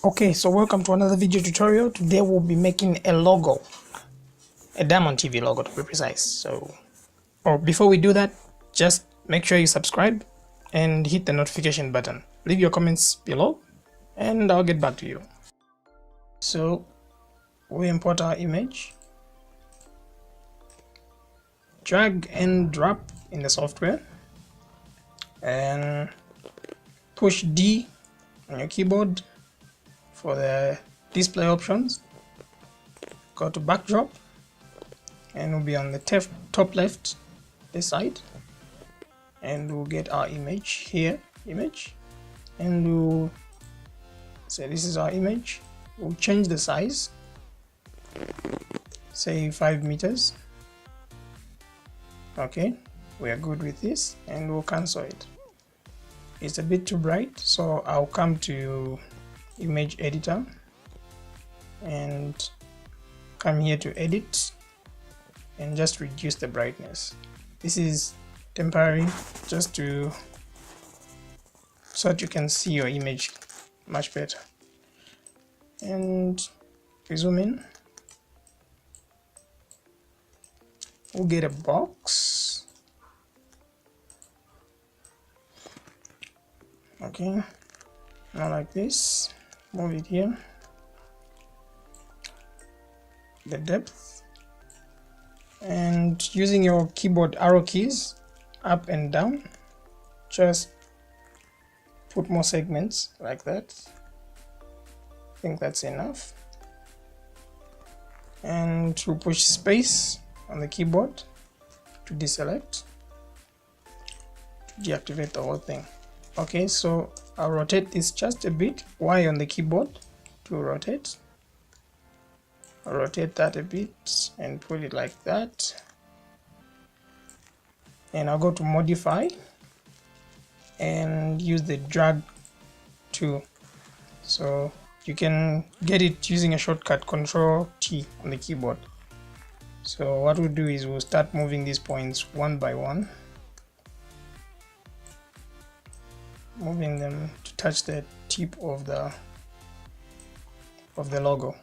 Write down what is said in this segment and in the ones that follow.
Okay, so welcome to another video tutorial. Today we'll be making a logo, a Diamond TV logo to be precise. So, before we do that, just make sure you subscribe and hit the notification button. Leave your comments below and I'll get back to you. So we import our image, drag and drop in the software, and push D on your keyboard for the display options. Go to backdrop and we'll be on the top left this side, and we'll get our image here, and we'll say this is our image. We'll change the size, say 5 meters. Okay, we are good with this, and we'll cancel it. It's a bit too bright, so I'll come to image editor and come here to edit and just reduce the brightness. This is temporary, just so that you can see your image much better. And we zoom in, we'll get a box. Okay, now like this, move it here, the depth, and using your keyboard arrow keys up and down, just put more segments like that. I think that's enough, and to push space on the keyboard to deselect, to deactivate the whole thing. Okay, so I'll rotate this just a bit. Y on the keyboard to rotate. I'll rotate that a bit and put it like that, and I'll go to modify and use the drag tool. So you can get it using a shortcut, Control T on the keyboard. So what we'll do is we'll start moving these points one by one, moving them to touch the tip of the logo.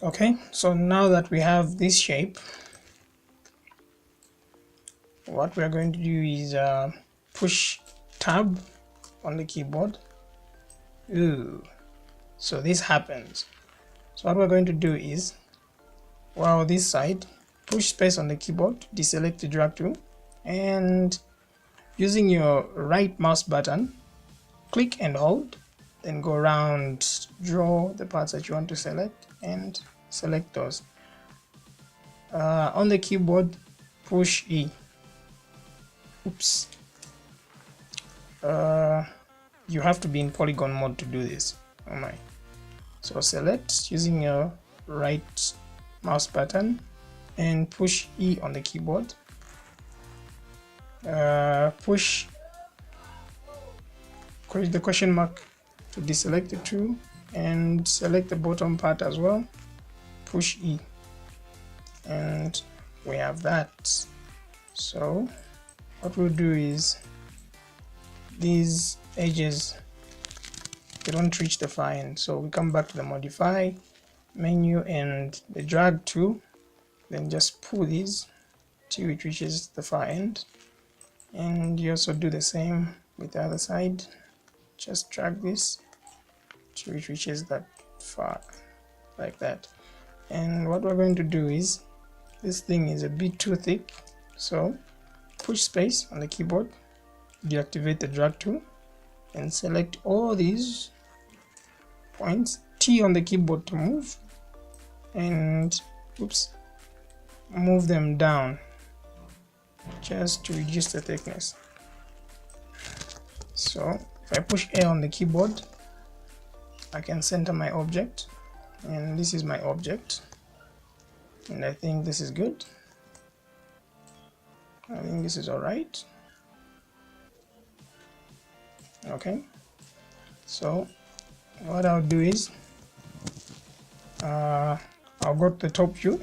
Okay, so now that we have this shape, what we are going to do is push tab on the keyboard. So this happens. So what we're going to do is, while this side, push space on the keyboard, deselect the drag tool, and using your right mouse button, click and hold, then go around, draw the parts that you want to select and select those. On the keyboard, push E. Oops. You have to be in polygon mode to do this. Oh my. So select using your right mouse button and push E on the keyboard. Push the question mark to deselect the tool and select the bottom part as well. Push E, and we have that. So what we'll do is, these edges, they don't reach the far end, so we come back to the modify menu and the drag tool, then just pull these till it reaches the far end. And you also do the same with the other side, just drag this till it reaches that far, like that. And what we're going to do is, this thing is a bit too thick, so push space on the keyboard, deactivate the drag tool, and select all these points, T on the keyboard to move, and move them down just to reduce the thickness. So if I push A on the keyboard, I can center my object, and this is my object, and I think this is good. I think this is all right. Okay, so what I'll do is I'll go to the top view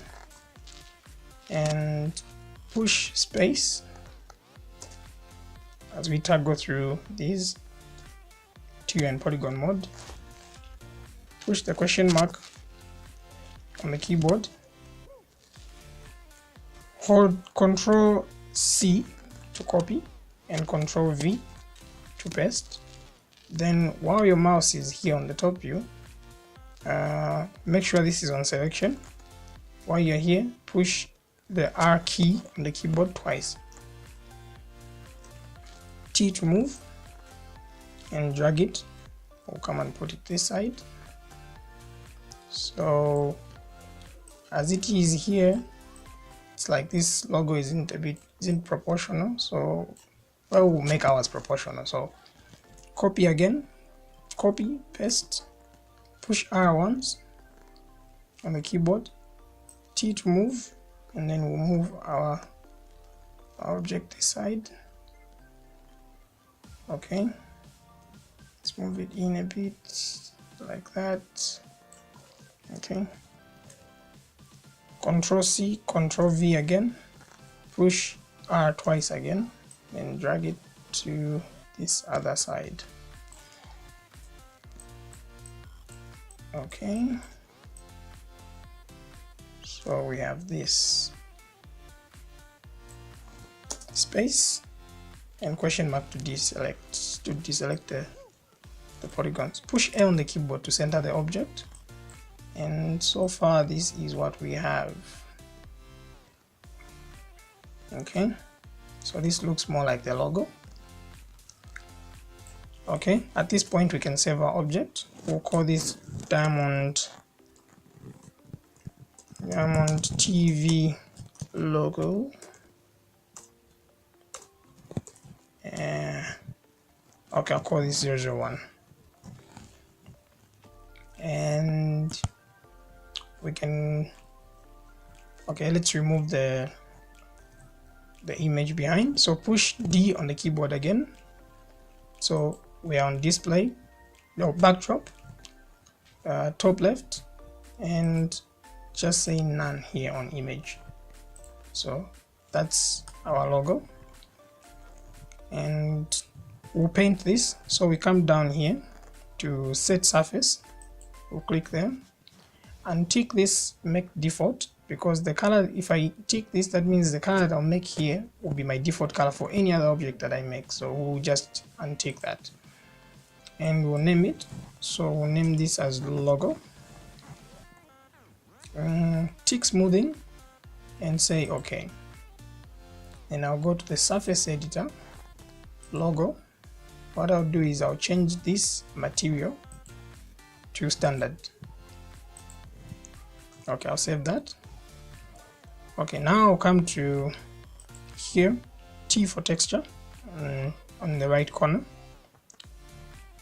and push space as we go through these to and polygon mode. Push the question mark on the keyboard, hold Ctrl C to copy and Ctrl V to paste. Then while your mouse is here on the top view, make sure this is on selection. While you're here, push the R key on the keyboard twice, T to move, and drag it. We'll come and put it this side. So as it is here, it's like this logo isn't proportional, so we'll make ours proportional. So copy again, copy, paste, push R once on the keyboard, T to move, and then we'll move our object this side. Okay, let's move it in a bit like that. Okay, Ctrl C, Ctrl V again, push R twice again, then drag it to this other side. Okay, so we have this space and question mark to deselect the polygons. Push A on the keyboard to center the object, and so far this is what we have. Okay, so this looks more like the logo. Okay, at this point we can save our object. We'll call this Diamond TV logo. Okay, I'll call this 001. And we can, okay, let's remove the image behind. So push D on the keyboard again. So we are on display, no, backdrop, top left, and just say none here on image. So that's our logo, and we'll paint this. So we come down here to set surface, we'll click there and tick this make default, because the color, if I tick this, that means the color that I'll make here will be my default color for any other object that I make. So we'll just untick that and we'll name it. So we'll name this as logo. Tick smoothing and say okay. And I'll go to the surface editor, logo. What I'll do is I'll change this material to standard. Okay, I'll save that. Okay, now I'll come to here, T for texture, on the right corner,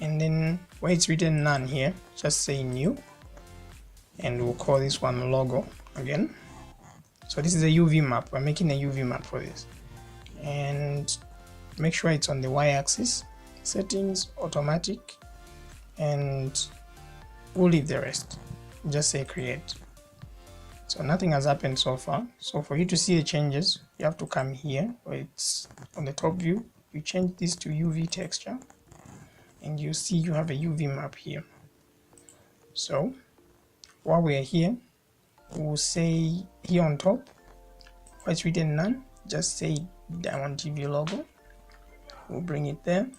and then where it's written none here, just say new, and we'll call this one logo again. So this is a UV map. We're making a UV map for this, and make sure it's on the y-axis, settings, automatic, and we'll leave the rest. Just say create. So nothing has happened so far. So for you to see the changes, you have to come here where it's on the top view. You change this to UV texture, and you see you have a UV map here. So while we're here, we'll say here on top, where it's written none, just say Diamond TV logo. We'll bring it there,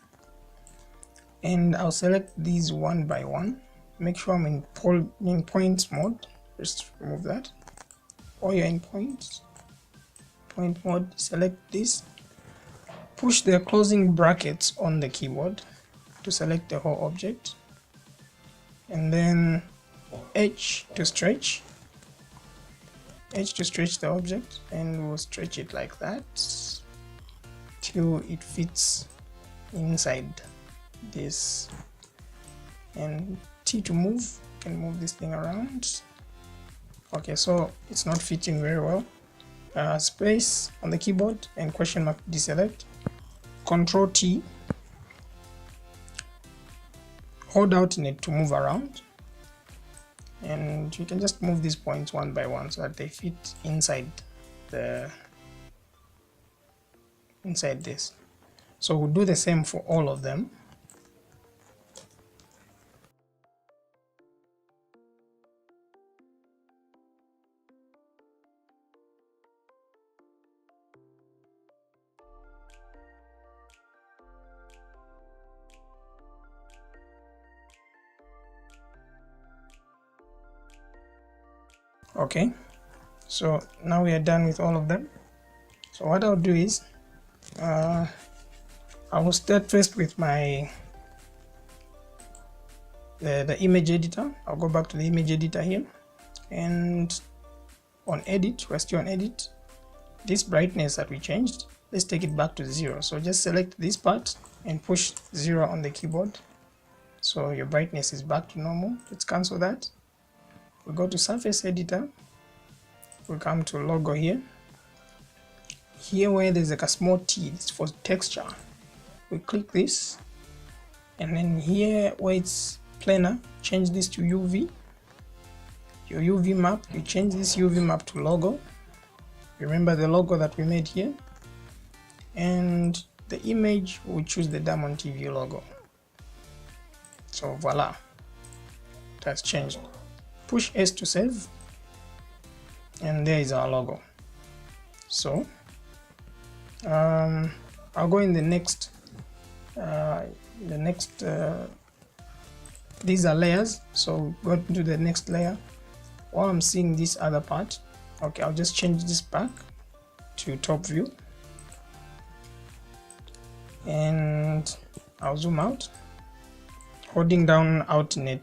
and I'll select these one by one. Make sure I'm in point mode. Just remove that. Or you're in point mode, select this, push the closing brackets on the keyboard to select the whole object, and then H to stretch the object, and we'll stretch it like that till it fits inside this, and T to move. You can move this thing around. Okay, so it's not fitting very well. Space on the keyboard and question mark deselect. Control T. Hold alternate to move around, and you can just move these points one by one so that they fit inside this. So we'll do the same for all of them. Okay, so now we are done with all of them. So what I'll do is I will start first with my the image editor. I'll go back to the image editor here, and on edit, we're still on edit. This brightness that we changed, let's take it back to 0. So just select this part and push 0 on the keyboard, so your brightness is back to normal. Let's cancel that. We go to surface editor, we come to logo here. Here where there's like a small T, it's for texture. We click this, and then here where it's planar, change this to UV. Your UV map, you change this UV map to logo. Remember the logo that we made here. And the image, we choose the Diamond TV logo. So voila, that's changed. Push S to save, and there is our logo. So I'll go in the next these are layers, so go to the next layer. While I'm seeing this other part, okay, I'll just change this back to top view, and I'll zoom out, holding down alternate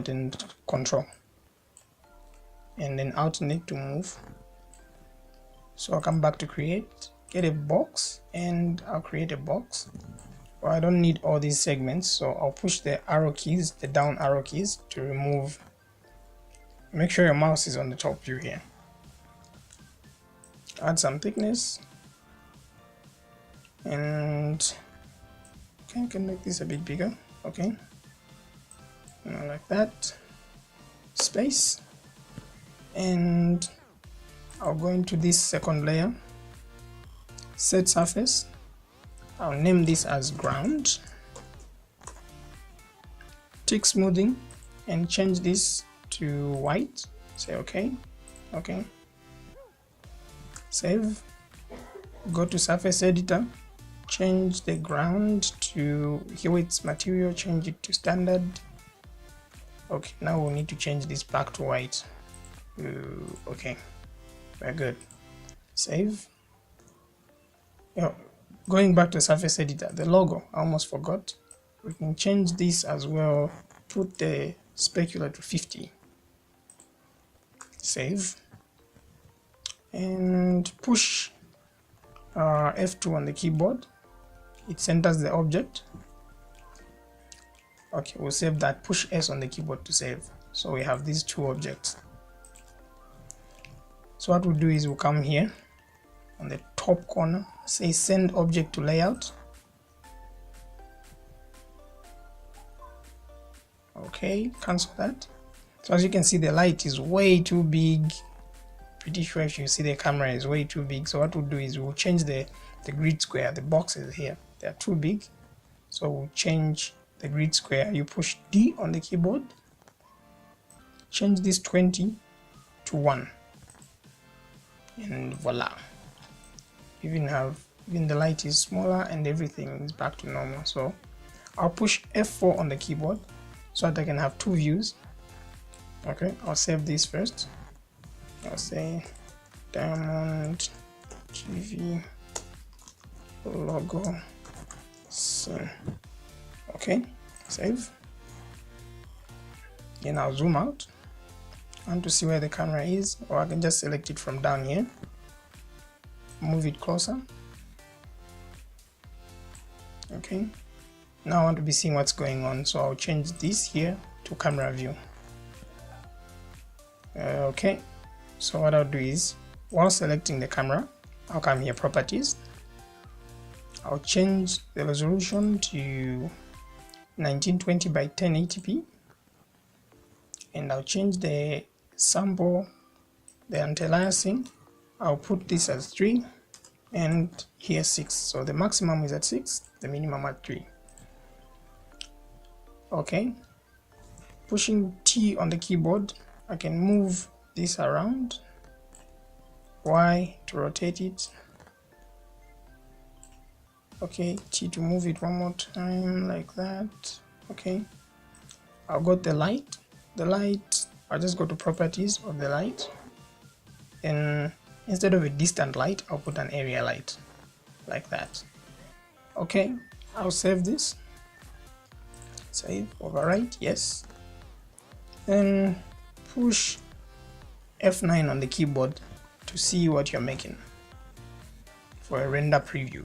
and control, and then alternate to move. So I'll come back to create, get a box, and I'll create a box. Well, I don't need all these segments, so I'll push the arrow keys, the down arrow keys, to remove. Make sure your mouse is on the top view here. Add some thickness, and okay, I can make this a bit bigger. Okay, like that. Space, and I'll go into this second layer, set surface. I'll name this as ground. Tick smoothing and change this to white. Say okay, okay. Save. Go to surface editor, change the ground to here it's material, change it to standard. Okay, now we'll need to change this back to white. Okay, very good. Save. Going back to surface editor, the logo, I almost forgot. We can change this as well, put the specular to 50. Save. And push F2 on the keyboard. It centers the object. Okay, we'll save that. Push S on the keyboard to save. So we have these two objects. So what we'll do is we'll come here on the top corner, say send object to layout. Okay, cancel that. So as you can see, the light is way too big. Pretty sure if you see the camera is way too big. So what we'll do is we'll change the grid square. The boxes here, they are too big. So we'll change the grid square. You push D on the keyboard. Change this 20 to 1. And voila. Even the light is smaller and everything is back to normal. So I'll push F4 on the keyboard so that I can have two views. Okay, I'll save this first. I'll say Diamond TV logo scene. Okay, save. Then I'll zoom out. I want to see where the camera is, or I can just select it from down here. Move it closer. Okay, Now I want to be seeing what's going on, so I'll change this here to camera view. Okay, so what I'll do is, while selecting the camera, I'll come here, properties, I'll change the resolution to 1920 by 1080p, and I'll change the sample, the anti-aliasing, I'll put this as 3 and here 6, so the maximum is at 6, the minimum at 3. Okay, pushing T on the keyboard, I can move this around, Y to rotate it, okay, T to move it one more time like that. Okay, I'll go to the light, I'll just go to properties of the light, and instead of a distant light, I'll put an area light like that. Okay, I'll save this, save, overwrite, yes, and push F9 on the keyboard to see what you're making for a render preview.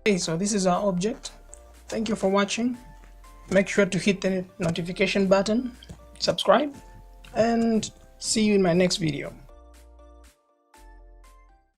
Okay, so this is our object. Thank you for watching. Make sure to hit the notification button, subscribe, and see you in my next video.